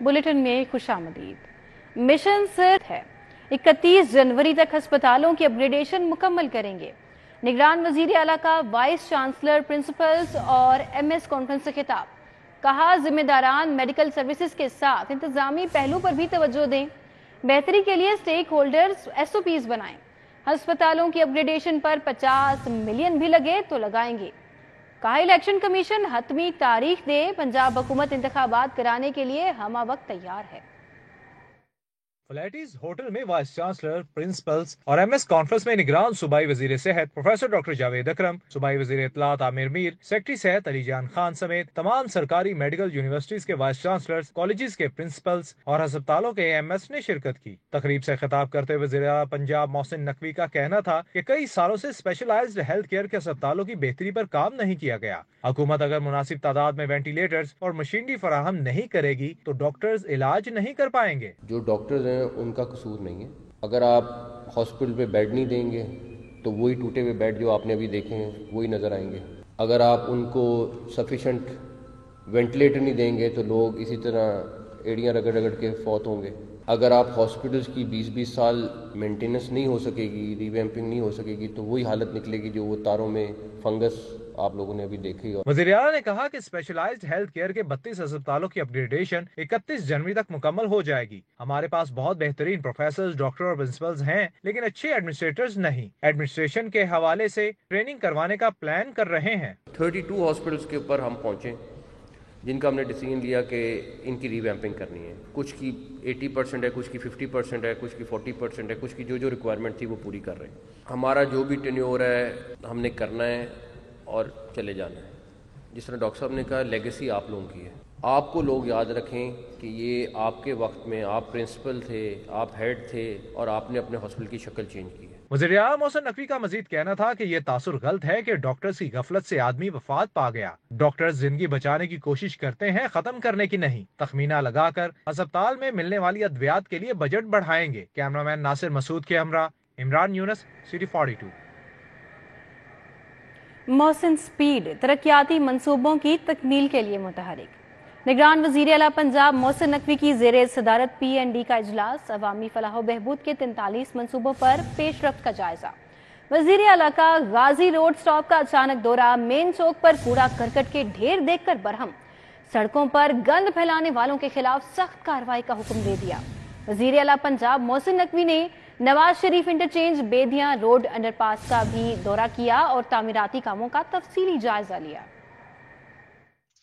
Bulletin में खुशामदीद। Mission सिर्फ है 31 जनवरी तक अस्पतालों की अपग्रेडेशन मुकम्मल करेंगे। निगरान वजीर आला का वाइस चांसलर, प्रिंसिपल्स और MS कॉन्फ्रेंस से खिताब। कहा, जिम्मेदारान मेडिकल सर्विसेज के साथ इंतजामी पहलू पर भी तवज्जो दें। बेहतरी के लिए स्टेक होल्डर्स SOPs बनाएं। अस्पतालों की अपग्रेडेशन पर 50 मिलियन भी लगे तो लगाएंगे। कहा, इलेक्शन कमीशन हतमी तारीख दे, पंजाब हुकूमत इंतखाबात कराने के लिए हमा वक्त तैयार है। फ्लैटीज होटल में वाइस चांसलर, प्रिंसिपल्स और MS कॉन्फ्रेंस में निगरान सूबाई वजीर सेहत प्रोफेसर डॉक्टर जावेद अकरम, सूबाई वजीर इत्तलात आमिर मीर, सेक्रेटरी सेहत अली जान खान समेत तमाम सरकारी मेडिकल यूनिवर्सिटीज के वाइस चांसलर्स, कॉलेजेस के प्रिंसिपल्स और अस्पतालों के AMS ने शिरकत की। तकरीब से खिताब करते हुए वज़ीर आला पंजाब मोहसिन नकवी का कहना था कि कई सालों से स्पेशलाइज्ड हेल्थ केयर के अस्पतालों की बेहतरी पर काम नहीं किया गया। हुकूमत अगर मुनासिब तादाद में वेंटिलेटर्स और मशीनरी फराहम नहीं करेगी तो डॉक्टर्स इलाज नहीं कर पाएंगे। जो डॉक्टर्स हैं उनका कसूर नहीं है। अगर आप हॉस्पिटल पे बेड नहीं देंगे तो वही टूटे हुए बेड जो आपने अभी देखे हैं वही नज़र आएंगे। अगर आप उनको सफिशेंट वेंटिलेटर नहीं देंगे तो लोग इसी तरह एड़ियाँ रगड़ रगड़ के फौत होंगे। अगर आप हॉस्पिटल्स की 20-20 साल मेंटेनेंस नहीं हो सकेगी, रिवैम्पिंग नहीं हो सकेगी तो वही हालत निकलेगी जो वो तारों में फंगस आप लोगों ने अभी देखी। वज़ीर आला ने कहा कि स्पेशलाइज्ड हेल्थ केयर के 32 अस्पतालों की अपग्रेडेशन 31 जनवरी तक मुकम्मल हो जाएगी। हमारे पास बहुत बेहतरीन प्रोफेसर, डॉक्टर और प्रिंसिपल्स हैं, लेकिन अच्छे एडमिनिस्ट्रेटर्स नहीं। एडमिनिस्ट्रेशन के हवाले से ट्रेनिंग करवाने का प्लान कर रहे हैं। 32 हॉस्पिटल्स के ऊपर हम पहुंचे जिनका हमने डिसीजन लिया कि इनकी रिवैम्पिंग करनी है। कुछ की 80% है, कुछ की 50% है, कुछ की 40% है, कुछ की जो रिक्वायरमेंट थी वो पूरी कर रहे हैं। हमारा जो भी टेन्योर है हमने करना है और चले जाना है। जिस तरह डॉक्टर साहब ने कहा, लेगेसी आप लोगों की है। आपको लोग याद रखें कि ये आपके वक्त में आप प्रिंसिपल थे, आप हेड थे और आपने अपने हॉस्पिटल की शक्ल चेंज की है। वज़ीर आला मोहसिन नकवी का मजीद कहना था कि ये तासुर गलत है कि डॉक्टर्स की गफलत से आदमी वफात पा गया। डॉक्टर्स जिंदगी बचाने की कोशिश करते हैं, खत्म करने की नहीं। तखमीना लगाकर अस्पताल में मिलने वाली अद्वियात के लिए बजट बढ़ाएंगे। कैमरामैन नासिर मसूद के हमरा इमरान यूनस, सिटी 42। मोहसिन स्पीड तरक्याती मंसूबों की तकमील के लिए मुतहरिक। निगरान वजीर आला पंजाब मोहसिन नकवी की ज़ेरे सदारत PND का इजलास। अवामी फलाह बहबूद के 43 मंसूबों पर पेशरफ्त का जायजा। वजीर आला का गाजी रोड स्टॉप का अचानक दौरा। मेन चौक पर कूड़ा करकट के ढेर देखकर बरहम। सड़कों पर गंद फैलाने वालों के खिलाफ सख्त कार्रवाई का हुक्म दे दिया। वजीर आला पंजाब मोहसिन नकवी ने Nawaz Sharif interchange, Bedian road underpass का भी दौरा किया और तामीराती कामों का तफसीली जायजा लिया।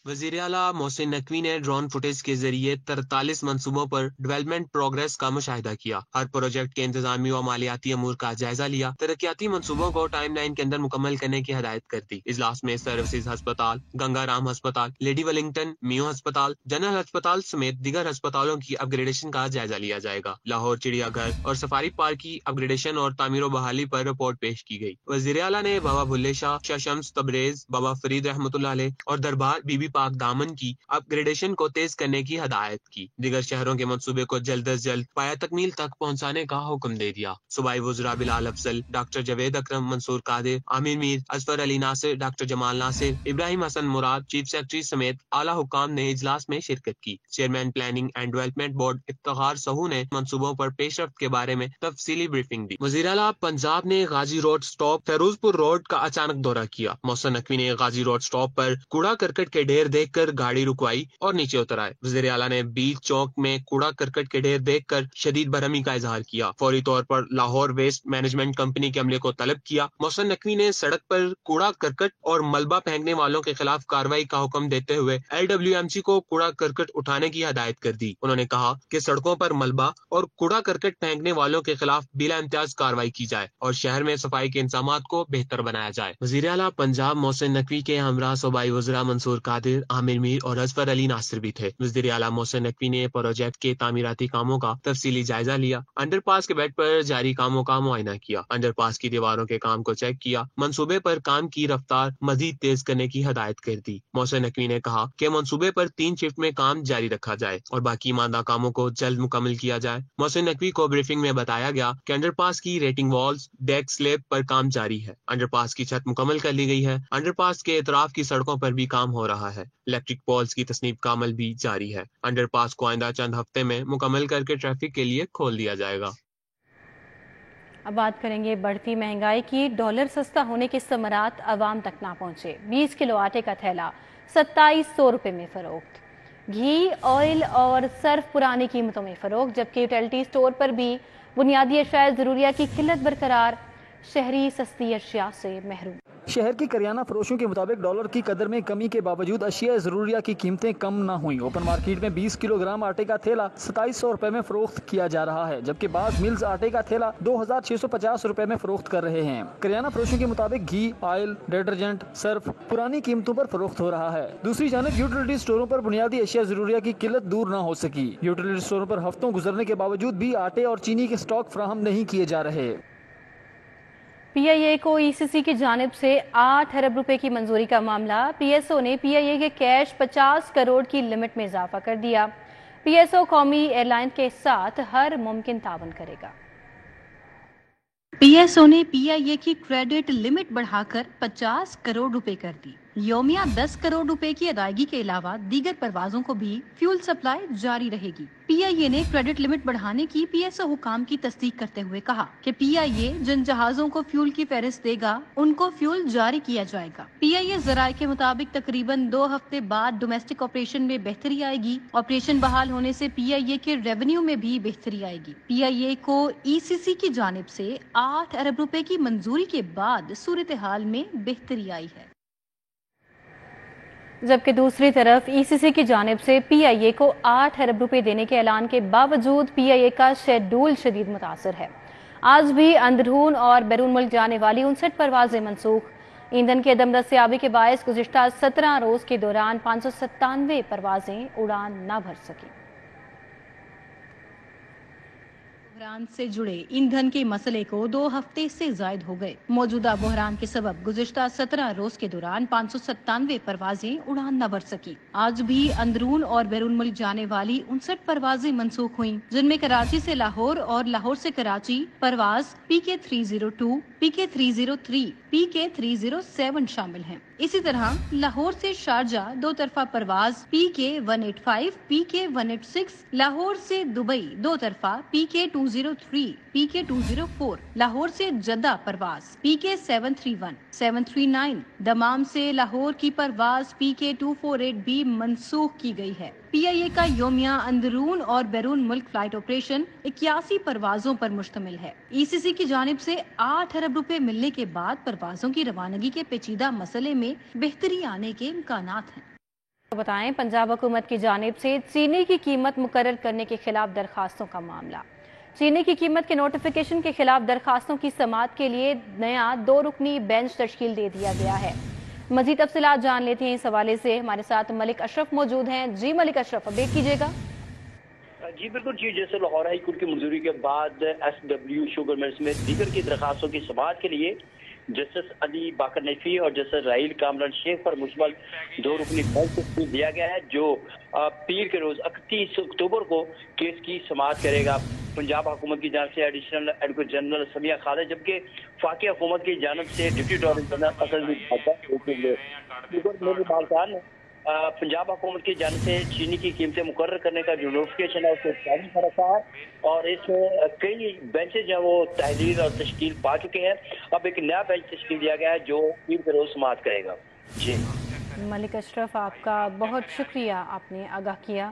वज़ीर आला मोहसिन नकवी ने ड्रोन फुटेज के जरिए 43 मंसूबों पर डेवलपमेंट प्रोग्रेस का मुशाहिदा किया। हर प्रोजेक्ट के इंतजामी और मालियाती अमूर का जायजा लिया। तरक्याती मंसूबों को टाइम लाइन के अंदर मुकम्मल करने की हदायत कर दी। इजलास में सर्विसेज अस्पताल, गंगाराम अस्पताल, लेडी वेलिंगटन, मियो अस्पताल, जनरल अस्पताल समेत दीगर अस्पतालों की अपग्रेडेशन का जायजा लिया जाएगा। लाहौर चिड़ियाघर और सफारी पार्क की अपग्रेडेशन और तामीर बहाली पर रिपोर्ट पेश की गई। वज़ीर आला ने बाबा भुल्ले शाह, शाह शम्स तबरेज, बाबा फरीद रहमतुल्लाह अलैह और दरबार बीबी पाक दामन की अपग्रेडेशन को तेज करने की हदायत की। दीगर शहरों के मंसूबे को जल्द अज जल्द पाया तकमील तक पहुंचाने का हुक्म दे दिया। सूबाई वज़रा Bilal Afzal, doctor Javed Akram, Mansoor Qadir, Aamir Mir, Asfar Ali Nasir, doctor Jamal Nasir, Ibrahim Hasan Murad, chief secretary समेत आला हुकाम ने इजलास में शिरकत की। Chairman planning and development board Iftikhar Sahu ने मंसूबों पर पेशरफ्त के बारे में तफसीली ब्रीफिंग दी। वज़ीर आला पंजाब ने गाजी रोड स्टॉप, फेरोजपुर रोड का अचानक दौरा किया। मोहसिन नकवी ने गाजी रोड स्टॉप पर कूड़ा करकट के ढेर देखकर गाड़ी रुकवाई और नीचे उतर आए। वज़ीर आला ने बीच चौक में कूड़ा करकट के ढेर देखकर शदीद बरहमी का इजहार किया। फौरी तौर पर लाहौर वेस्ट मैनेजमेंट कंपनी के अमले को तलब किया। मोहसिन नकवी ने सड़क पर कूड़ा करकट और मलबा फेंकने वालों के खिलाफ कार्रवाई का हुक्म देते हुए LWMC को कूड़ा करकट उठाने की हदायत कर दी। उन्होंने कहा कि सड़कों पर मलबा और कूड़ा करकट फेंकने वालों के खिलाफ बिला इम्तियाज कार्रवाई की जाए और शहर में सफाई के इंतजामात को बेहतर बनाया जाए। वज़ीर आला पंजाब मोहसिन नकवी के हमरा सूबाई वज़रा मंसूर कादिर, आमिर मीर और असफर अली नासिर भी थे। वज़ीर आला मोहसिन नकवी ने प्रोजेक्ट के तामीराती कामों का तफसीली जायजा लिया। अंडरपास के बेड पर जारी कामों का मुआयना किया। अंडरपास की दीवारों के काम को चेक किया। मंसूबे पर काम की रफ्तार मजीद तेज करने की हदायत कर दी। मोहसिन नकवी ने कहा कि मंसूबे पर 3 शिफ्ट में काम जारी रखा जाए और बाकी मांदा कामों को जल्द मुकम्मल किया जाए। मोहसिन नकवी को ब्रीफिंग में बताया गया कि अंडरपास की रेटिंग वॉल्स, डेक स्लेब पर काम जारी है। अंडरपास की छत मुकम्मल कर ली गई है। अंडरपास के इतराफ की सड़कों पर भी काम हो रहा है। ہے۔ الیکٹرک پولز کی تصنیب کا عمل بھی جاری ہے۔ انڈر پاس کو آئندہ چند ہفتے میں مکمل کر کے ٹریفک کے لیے کھول دیا جائے گا۔ اب بات کریں گے بڑھتی مہنگائی کی۔ ڈالر سستا ہونے کے ثمرات عوام تک نہ پہنچے۔ 20 کلو آٹے کا تھیلا 2700 روپے میں فروخت۔ گھی، آئل اور صرف پرانی قیمتوں میں فروخت، جبکہ یوٹیلٹی سٹور پر بھی بنیادی اشیاء ضروریہ کی قلت برقرار، شہری سستی اشیاء سے محروم۔ شہر کی کریانہ فروشوں کے مطابق ڈالر کی قدر میں کمی کے باوجود اشیاء ضروریہ کی قیمتیں کم نہ ہوئیں۔ اوپن مارکیٹ میں 20 کلو گرام آٹے کا تھیلا 2700 روپے میں فروخت کیا جا رہا ہے، جبکہ بعض ملز آٹے کا تھیلا 2650 روپے میں فروخت کر رہے ہیں۔ کریانہ فروشوں کے مطابق گھی، آئل، ڈٹرجنٹ، صرف پرانی قیمتوں پر فروخت ہو رہا ہے۔ دوسری جانب یوٹیلٹی سٹوروں پر بنیادی اشیاء ضروریہ کی قلت دور نہ ہو سکی۔ یوٹیلٹی سٹوروں پر ہفتوں گزرنے کے باوجود بھی آٹے اور چینی کے سٹاک فراہم نہیں کیے جا رہے۔ پی آئی اے کو ای سی سی کی جانب سے 8 ارب روپے کی منظوری کا معاملہ۔ پی ایس او نے پی آئی اے کے کیش 50 کروڑ کی لمٹ میں اضافہ کر دیا۔ پی ایس او قومی ایئر لائن کے ساتھ ہر ممکن تعاون کرے گا۔ پی ایس او نے پی آئی اے کی کریڈٹ لمٹ بڑھا کر 50 کروڑ روپے کر دی۔ یومیہ 10 کروڑ روپے کی ادائیگی کے علاوہ دیگر پروازوں کو بھی فیول سپلائی جاری رہے گی۔ پی آئی اے نے کریڈٹ لمٹ بڑھانے کی پی ایس او حکام کی تصدیق کرتے ہوئے کہا کہ پی آئی اے جن جہازوں کو فیول کی فہرست دے گا ان کو فیول جاری کیا جائے گا۔ پی آئی اے ذرائع کے مطابق تقریباً 2 ہفتے بعد ڈومیسٹک آپریشن میں بہتری آئے گی۔ آپریشن بحال ہونے سے پی آئی اے کے ریونیو میں بھی بہتری آئے گی۔ پی آئی اے کو ای سی سی کی جانب سے 8 ارب روپے کی منظوری کے بعد صورتحال میں بہتری آئی ہے، جبکہ دوسری طرف ای سی سی کی جانب سے پی آئی اے کو 8 ارب روپے دینے کے اعلان کے باوجود پی آئی اے کا شیڈول شدید متاثر ہے۔ آج بھی اندرون اور بیرون ملک جانے والی 59 پروازیں منسوخ۔ ایندھن کے عدم دستیابی کے باعث گزشتہ 17 روز کے دوران 597 پروازیں اڑان نہ بھر سکیں۔ بحران سے جڑے ایندھن کے مسئلے کو 2 ہفتے سے زائد ہو گئے۔ موجودہ بحران کے سبب گزشتہ 17 روز کے دوران 597 پروازیں اڑان نہ بھر سکی۔ آج بھی اندرون اور بیرون ملک جانے والی 59 پروازیں منسوخ ہوئیں، جن میں کراچی سے لاہور اور لاہور سے کراچی پرواز پی کے 302، پی کے 303، پی کے 307 شامل ہیں۔ اسی طرح لاہور سے شارجہ 2 طرفہ پرواز پی کے 185، پی کے 186، لاہور سے دبئی 2 طرفہ پی کے 203، پی کے 204، لاہور سے جدہ پرواز پی کے 731، 739، دمام سے لاہور کی پرواز پی کے 248 بھی منسوخ کی گئی ہے۔ پی آئی اے کا یومیہ اندرون اور بیرون ملک فلائٹ آپریشن 81 پروازوں پر مشتمل ہے۔ ای سی سی کی جانب سے 8 ارب روپے ملنے کے بعد پروازوں کی روانگی کے پیچیدہ مسئلے میں بہتری آنے کے امکانات ہیں۔ بتائیں پنجاب حکومت کی جانب سے چینی کی قیمت مقرر کرنے کے خلاف درخواستوں کا معاملہ۔ چینی کی قیمت کے نوٹیفیکیشن کے خلاف درخواستوں کی سماعت کے لیے نیا 2 رکنی بینچ تشکیل دے دیا گیا ہے۔ مزید تفصیلات جان لیتے ہیں۔ اس حوالے سے ہمارے ساتھ ملک اشرف موجود ہیں۔ جی ملک اشرف، اپڈیٹ کیجیے گا۔ جی بالکل جی، جیسے لاہور ہائی کورٹ کی منظوری کے بعد ایس ڈبلیو شوگر ملز میں دیگر کی درخواستوں کی سماعت کے لیے جسٹس علی باقر نفی اور جسٹس راحیل کامران شیخ پر مشتمل 2 رکنی بینچ تشکیل دیا گیا ہے، جو پیر کے روز 31 اکتوبر کو کیس کی سماعت کرے گا۔ پنجاب حکومت کی جانب سے ایڈیشنل ایڈوکیٹ جنرل سمیہ خالد، جبکہ وفاقی حکومت کی جانب سے ڈپٹی اٹارنی جنرل پنجاب حکومت کی جانب سے چینی کی قیمتیں مقرر کرنے کا جو نوٹیفکیشن ہے اسے جاری کر رکھا ہے، اور اس میں کئی بینچز ہیں وہ تحریر اور تشکیل پا چکے ہیں۔ اب ایک نیا بینچ تشکیل دیا گیا ہے جو پیر کے روز سماعت کرے گا۔ جی ملک اشرف، آپ کا بہت شکریہ، آپ نے آگاہ کیا۔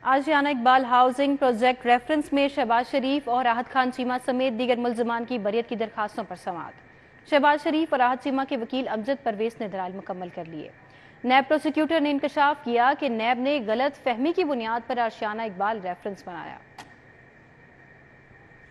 Ashiana Iqbal housing project reference میں شہباز شریف اور راحت خان چیمہ سمیت دیگر ملزمان کی بریت کی درخواستوں پر سماعت۔ شہباز شریف اور راحت چیمہ کے وکیل امجد پرویز نے دلائل مکمل کر لیے۔ نیب پروسیکیوٹر نے انکشاف کیا کہ نیب نے غلط فہمی کی بنیاد پر آشیانہ اقبال ریفرنس بنایا۔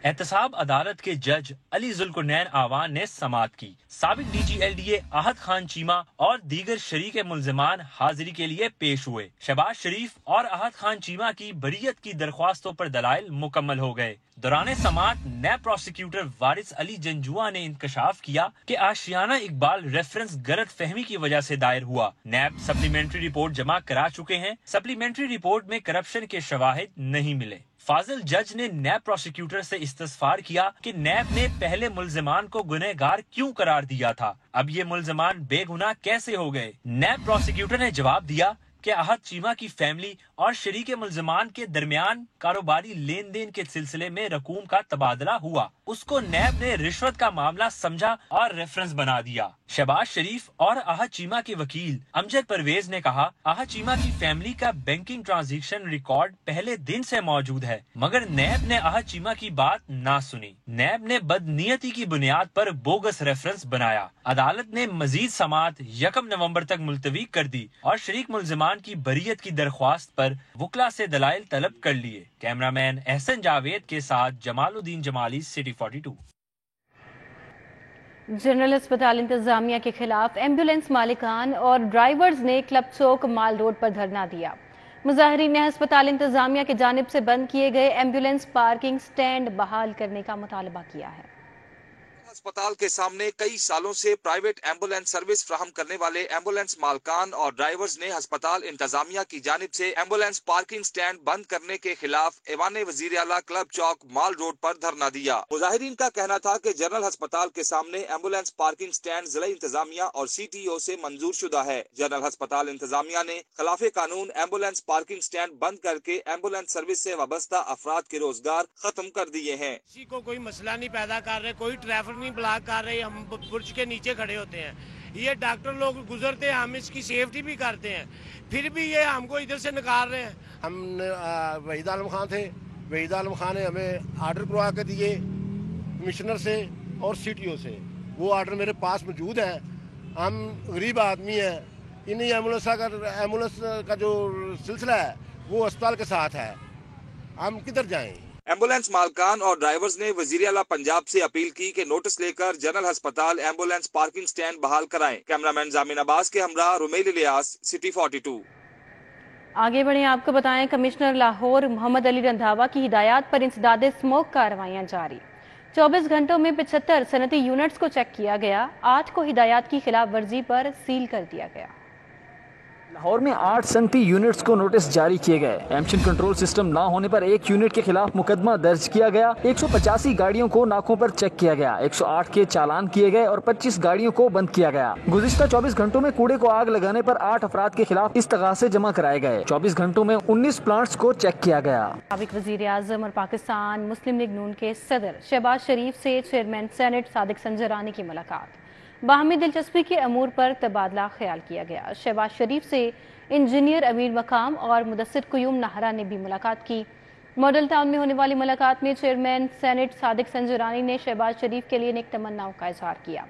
احتساب عدالت کے جج علی ذوالقرنین آوان نے سماعت کی۔ سابق D G L D A Ahad Khan Cheema اور دیگر شریک ملزمان حاضری کے لیے پیش ہوئے۔ شہباز شریف اور احد خان چیمہ کی بریت کی درخواستوں پر دلائل مکمل ہو گئے۔ دوران سماعت نیب پروسیکیوٹر وارث علی جنجوعہ نے انکشاف کیا کہ آشیانہ اقبال ریفرنس غلط فہمی کی وجہ سے دائر ہوا۔ نیب سپلیمنٹری رپورٹ جمع کرا چکے ہیں۔ سپلیمنٹری رپورٹ میں کرپشن کے شواہد نہیں ملے۔ फाजिल जज ने नैब प्रोसिक्यूटर से इस्तफसार किया कि नैब ने पहले मुल्जिमान को गुनहगार क्यों करार दिया था, अब ये मुल्जिमान बेगुनाह कैसे हो गए। नैब प्रोसिक्यूटर ने जवाब दिया कि अहद चीमा की फैमिली और शरीक मुल्जिमान के दरमियान कारोबारी लेन देन के सिलसिले में रकूम का तबादला हुआ, उसको नैब ने रिश्वत का मामला समझा और रेफरेंस बना दिया। शहबाज शरीफ और अहद चीमा के वकील अमजद परवेज ने कहा, अहद चीमा की फैमिली का बैंकिंग ट्रांजैक्शन रिकॉर्ड पहले दिन से मौजूद है, मगर नैब ने अहद चीमा की बात ना सुनी। नैब ने बदनीयती की बुनियाद पर बोगस रेफरेंस बनाया। अदालत ने मजीद समाअत 1 नवंबर तक मुलतवी कर दी और शरीक मुल्जिमान की बरीयत की दरख्वास्त पर वकला से दलाइल तलब कर लिए। कैमरामैन एहसन जावेद के साथ जमालुद्दीन जमाली, सिटी 42। जनरल अस्पताल इंतजामिया के खिलाफ एम्बुलेंस मालिकान और ड्राइवर्स ने क्लब चौक माल रोड पर धरना दिया। मुजाहिरीन ने अस्पताल इंतजामिया की जानिब से बंद किए गए एम्बुलेंस पार्किंग स्टैंड बहाल करने का मुतालबा किया है। अस्पताल के सामने कई सालों से प्राइवेट एम्बुलेंस सर्विस फ्राहम करने वाले एम्बुलेंस मालकान और ड्राइवर्स ने अस्पताल इंतजामिया की जानिब से एम्बुलेंस पार्किंग स्टैंड बंद करने के खिलाफ ऐवान वजीर आला क्लब चौक माल रोड पर धरना दिया। मुजाहिरीन का कहना था कि जनरल अस्पताल के सामने एम्बुलेंस पार्किंग स्टैंड जिला इंतजामिया और CTO से मंजूर शुदा है। जनरल अस्पताल इंतजामिया ने खिलाफ कानून एम्बुलेंस पार्किंग स्टैंड बंद करके एम्बुलेंस सर्विस से वाबस्ता अफराद के रोजगार खत्म कर दिए हैं। किसी को कोई मसला नहीं पैदा कर रहे, कोई ट्रैफिक ब्लॉक कर रहे, हम बुर्ज के नीचे खड़े होते हैं, ये डॉक्टर लोग गुजरते हैं, हम इसकी सेफ्टी भी करते हैं, फिर भी ये हमको इधर से निकाल रहे हैं। हम वहीद आलम खान थे, वहीद आलम खान ने हमें आर्डर करवा के दिए कमिश्नर से और CTO से, वो आर्डर मेरे पास मौजूद है। हम गरीब आदमी हैं, इन्हीं एम्बुलेंस का जो सिलसिला है वो अस्पताल के साथ है, हम किधर जाएं। एम्बुलेंस मालकान और ड्राइवर्स ने वजीर आला पंजाब से अपील की कि नोटिस लेकर जनरल अस्पताल एम्बुलेंस पार्किंग स्टैंड बहाल कराएं। कैमरामैन जामिन अब्बास के हमरा रुमेल इलियास, सिटी 42। आगे बढ़े, आपको बताएं कमिश्नर लाहौर मोहम्मद अली रंधावा की हिदायत पर इंसदाद स्मोक कार्रवाइयां जारी। 24 घंटों में 75 सनती यूनिट्स को चेक किया गया, 8 को हिदायत की खिलाफ वर्जी पर सील कर दिया गया। लाहौर में 8 सनती यूनिट्स को नोटिस जारी किए गए। एमिशन कंट्रोल सिस्टम ना होने पर 1 यूनिट के खिलाफ मुकदमा दर्ज किया गया। 185 गाड़ियों को नाकों पर चेक किया गया, 108 के चालान किए गए और 25 गाड़ियों को बंद किया गया। गुज़िश्ता 24 घंटों में कूड़े को आग लगाने पर 8 अफराद के खिलाफ इस्तगासे जमा कराए गए। 24 घंटों में 19 प्लांट्स को चेक किया गया। साबिक वज़ीर आज़म और पाकिस्तान मुस्लिम लीग नून के सदर शहबाज शरीफ से चेयरमैन सेनेट सादिक संजरानी की मुलाकात। बाहमी दिलचस्पी के अमूर पर तबादला ख्याल किया गया। शहबाज शरीफ से इंजीनियर अमीर मकाम और मुदस्सिर कुयूम नाहरा ने भी मुलाकात की। मॉडल टाउन में होने वाली मुलाकात में चेयरमैन सेनेट सादिक संजरानी ने शहबाज शरीफ के लिए नेक तमन्नाओं का इजहार किया।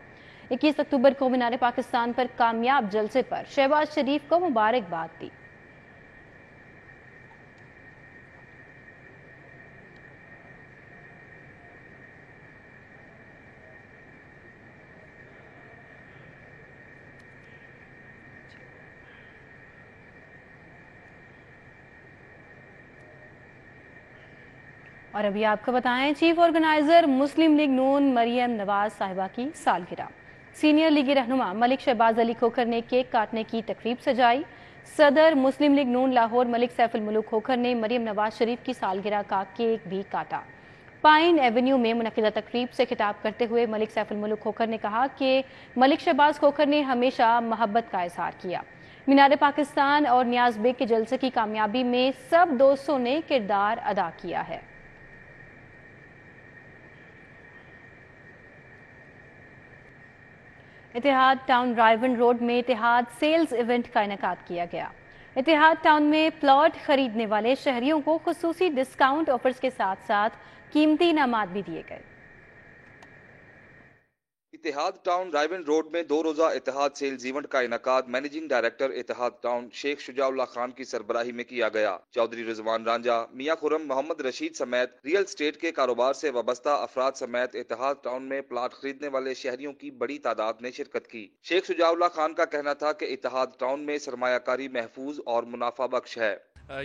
21 अक्टूबर को मीनार पाकिस्तान पर कामयाब जलसे पर शहबाज शरीफ को मुबारकबाद दी। और अभी आपको बताएं, चीफ ऑर्गेनाइजर मुस्लिम लीग नून मरियम नवाज साहिबा की सालगिरह। सीनियर लीगी रहनुमा मलिक शहबाज अली खोखर ने केक काटने की तकरीब सजाई। सदर मुस्लिम लीग नून लाहौर मलिक सैफुल मुलूक खोखर ने मरियम नवाज शरीफ की सालगिरह का केक भी काटा। पाइन एवेन्यू में मुनक़िदा तकरीब से खिताब करते हुए मलिक सैफुल मुलूक खोखर ने कहा कि मलिक शहबाज खोखर ने हमेशा मोहब्बत का इजहार किया। मीनार पाकिस्तान और नियाज बेग के जलसे की कामयाबी में सब दोस्तों ने किरदार अदा किया है। इतिहाद टाउन रायवन रोड में इतिहाद सेल्स इवेंट का इनेकाद किया गया। इतिहाद टाउन में प्लॉट खरीदने वाले शहरियों को खुसूसी डिस्काउंट ऑफर्स के साथ साथ कीमती इनामात भी दिए गए। इतिहाद टाउन रायवन रोड में 2 रोजा इतिहाद सेल्स इवेंट का इनकाद मैनेजिंग डायरेक्टर इतिहाद टाउन शेख शुजाउल्लाह खान की सरबराही में किया गया। चौधरी रिजवान रांझा, मियां खुरम, मोहम्मद रशीद समेत रियल स्टेट के कारोबार से वाबस्ता अफराद समेत इतिहाद टाउन में प्लाट खरीदने वाले शहरियों की बड़ी तादाद ने शिरकत की। शेख शुजाउल्लाह खान का कहना था कि इतिहाद टाउन में सरमायाकारी महफूज और मुनाफा बख्श है।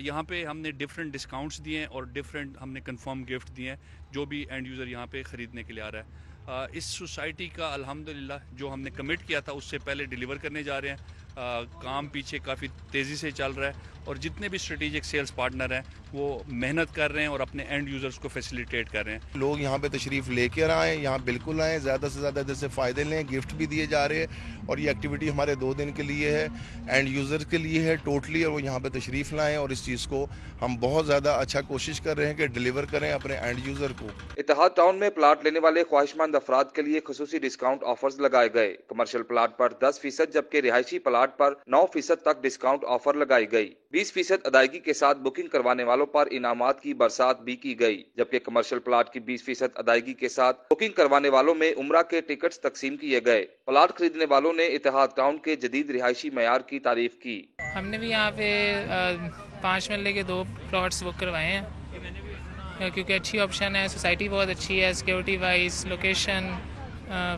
यहाँ पे हमने डिफरेंट डिस्काउंट्स दिए हैं और डिफरेंट हमने कंफर्म गिफ्ट दिए हैं जो भी एंड यूज़र यहाँ पे ख़रीदने के लिए आ रहा है। इस सोसाइटी का अल्हम्दुलिल्लाह जो हमने कमिट किया था उससे पहले डिलीवर करने जा रहे हैं। काम पीछे काफ़ी तेज़ी से चल रहा है और जितने भी स्ट्रेटेजिक सेल्स पार्टनर हैं वो मेहनत कर रहे हैं और अपने एंड यूज़र्स को फैसिलिटेट कर रहे हैं। लोग यहाँ पे तशरीफ़ लेकर आएँ, यहाँ बिल्कुल आएँ, ज़्यादा से ज़्यादा इधर से फ़ायदे लें, गिफ्ट भी दिए जा रहे हैं और ये एक्टिविटी हमारे 2 दिन के लिए है, एंड यूज़र के लिए है टोटली, और वो यहाँ पे तशरीफ़ लाएँ और इस चीज़ को हम बहुत ज़्यादा अच्छा कोशिश कर रहे हैं कि डिलीवर करें अपने एंड यूज़र को। इत्तेहाद टाउन में प्लाट लेने वाले ख्वाहिशमंद अफराद के लिए खुसूसी डिस्काउंट ऑफर्स लगाए गए। कमर्शियल प्लाट पर 10% जबकि रिहायशी प्लाट पर 9% तक डिस्काउंट ऑफर लगाई गई। 20% अदायगी के साथ बुकिंग करवाने वालों पर इनामात की बरसात भी की गई, जबकि कमर्शियल प्लाट की 20% अदायगी के साथ बुकिंग करवाने वालों में उम्रा के टिकट्स तकसीम किए गए। प्लाट खरीदने वालों ने इत्तेहाद टाउन के जदीद रिहायशी मयार की तारीफ की। हमने भी यहाँ पे 5 मरले के 2 प्लॉट्स बुक करवाए हैं क्योंकि अच्छी ऑप्शन है, सोसाइटी बहुत अच्छी है, सिक्योरिटी वाइज, लोकेशन,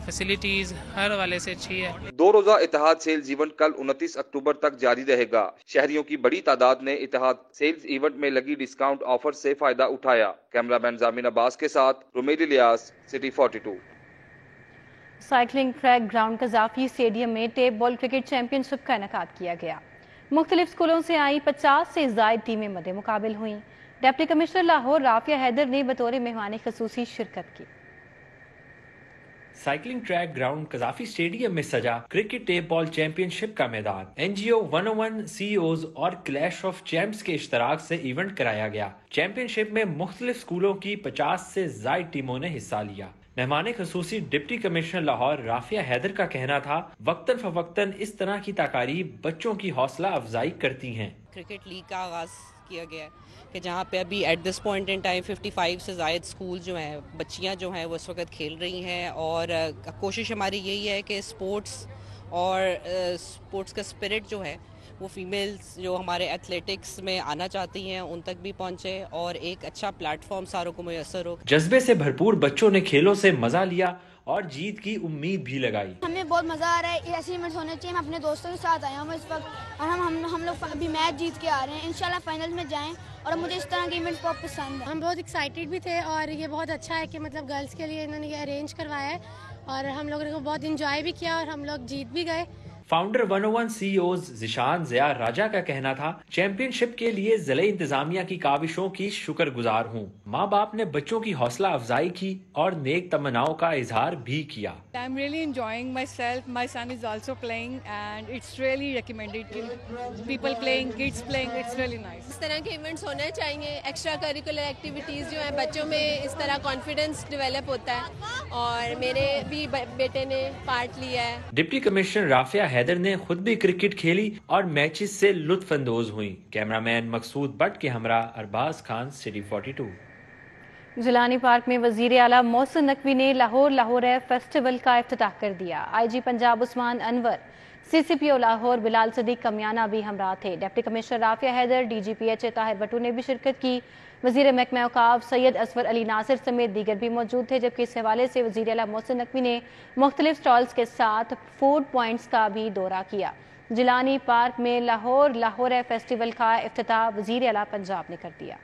फैसिलिटीज हर हवाले से अच्छी है। 2 रोजा इत्तेहाद सेल्स इवेंट कल 29 अक्टूबर तक जारी रहेगा। शहरियों की बड़ी तादाद ने इत्तेहाद सेल्स इवेंट में लगी डिस्काउंट ऑफर से फायदा उठाया। कैमरामैन जामिन अब्बास के साथ Rumel Ilyas, city 42। Cycling track ground Qaddafi stadium में टेप बॉल क्रिकेट चैंपियनशिप का इनेकाद किया गया। मुख्तलिफ स्कूलों से आई 50 से जायद टीमें मद्दे मुकाबिल हुई। डिप्टी कमिश्नर लाहौर राफिया हैदर ने बतौर मेहमान खुसूसी शिरकत की। Cycling track ground Qaddafi stadium में सजा क्रिकेट टेप बॉल चैंपियनशिप का मैदान NGO 101 CEOs और क्लैश ऑफ चैंप्स के इश्तराक से इवेंट कराया गया। चैंपियनशिप में मुख्तलिफ स्कूलों की 50 से जायद टीमों ने हिस्सा लिया। मेहमान खुसूसी डिप्टी कमिश्नर लाहौर राफिया हैदर का कहना था, वक्तन फवक्तन इस तरह की तकारीब बच्चों की हौसला अफजाई करती हैं। क्रिकेट लीग का आगाज किया गया है कि जहाँ पे अभी at this point in time 55 से ज़ायद स्कूल जो हैं, बच्चियाँ जो हैं वो इस वक्त खेल रही हैं और कोशिश हमारी यही है कि स्पोर्ट्स और स्पोर्ट्स का स्पिरिट जो है वो फीमेल्स जो हमारे एथलेटिक्स में आना चाहती हैं उन तक भी पहुँचे और एक अच्छा प्लेटफॉर्म सारों को मैसर हो। जज्बे से भरपूर बच्चों ने खेलों से मजा लिया और जीत की उम्मीद भी लगाई। हमें बहुत मजा आ रहा है, ऐसे इवेंट्स होने चाहिए। हम अपने दोस्तों के साथ आए हैं इस वक्त और हम लोग अभी मैच जीत के आ रहे हैं। इंशाल्लाह फाइनल में जाएं और मुझे इस तरह के इवेंट्स बहुत पसंद है। हम बहुत एक्साइटेड भी थे और ये बहुत अच्छा है कि मतलब गर्ल्स के लिए इन्होंने ये अरेंज करवाया है और हम लोगों ने बहुत इंजॉय भी किया और हम लोग जीत भी गए। फाउंडर 101 CEOs जिशान ज़िया राजा का कहना था, चैंपियनशिप के लिए ज़िले इंतजामिया की काविशों की शुक्रगुजार हूँ। माँ बाप ने बच्चों की हौसला अफजाई की और नेक तमन्नाओं का इजहार भी किया। I'm really enjoying myself. My son is also playing and it's really recommended. People playing, kids playing, it's really nice. इस तरह के इवेंट्स होने चाहिए। एक्स्ट्रा करिकुलर एक्टिविटीज़ जो हैं बच्चों में इस तरह कॉन्फिडेंस डेवलप होता है और मेरे भी बेटे ने पार्ट लिया है। डिप्टी कमिश्नर राफिया हैदर ने खुद भी क्रिकेट खेली और मैचेस से लुत्फ अंदोज हुई। कैमरामैन मकसूद बट के हमरा अरबाज खान, सिटी 42। जिलानी पार्क में वजीर आला मोहसिन नकवी ने लाहौर फेस्टिवल का इफ्तिताह कर दिया। IG पंजाब उस्मान अनवर, CCPO लाहौर बिलाल सदीक कमियाना भी हमरा थे। Deputy commissioner Rafia Haider, DGPH Tahir Bhattu ने भी शिरकत की। वजीर महकमा औकाफ सैयद असवर अली नासिर समेत दीगर भी मौजूद थे, जबकि इस हवाले से वजीर आला मोहसिन नकवी ने मुख्तलिफ स्टॉल्स के साथ फूड पॉइंट्स का भी दौरा किया। जिलानी पार्क में लाहौर फेस्टिवल का इफ्तिताह वजीर आला पंजाब ने कर दिया।